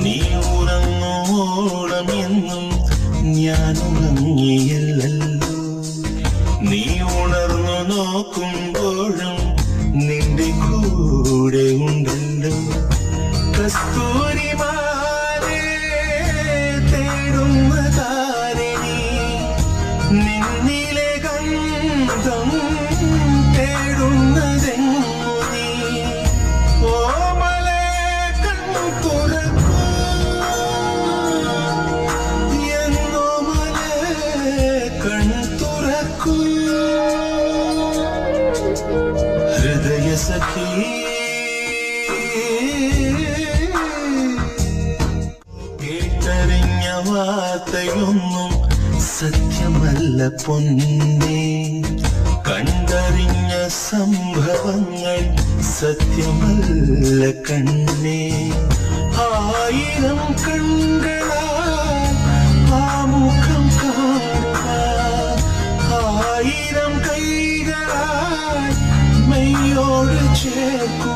നീ ഉറങ്ങോളമെന്നും ഞാൻ ഉറങ്ങിയില്ലല്ലോ. നീ ഉണർന്നു നോക്കുമ്പോഴും നിന്റെ കൂടെ ഉണ്ടല്ലോ. കസ്തൂരിമാനെ തേടുന്ന താരിണി, നിന്നിലെ ഗന്ധം തേടുന്നതെങ്ങു നീ. ഓമലെ കൺ തുറക്കൂ, എന്നോമലെ കൺ തുറക്കൂ. ഹൃദയ സഖി കേട്ടറിഞ്ഞ വാർത്തയൊന്നും സത്യമല്ല പൊന്നേ. കണ്ടറിഞ്ഞ സംഭവങ്ങൾ സത്യമല്ല കണ്ണേ. ആയിരം കണ്ണുകളാൽ ആ മുഖം കാണുക, ആയിരം കൈകളാൽ മെയ്യോട് ചേർക്കുക.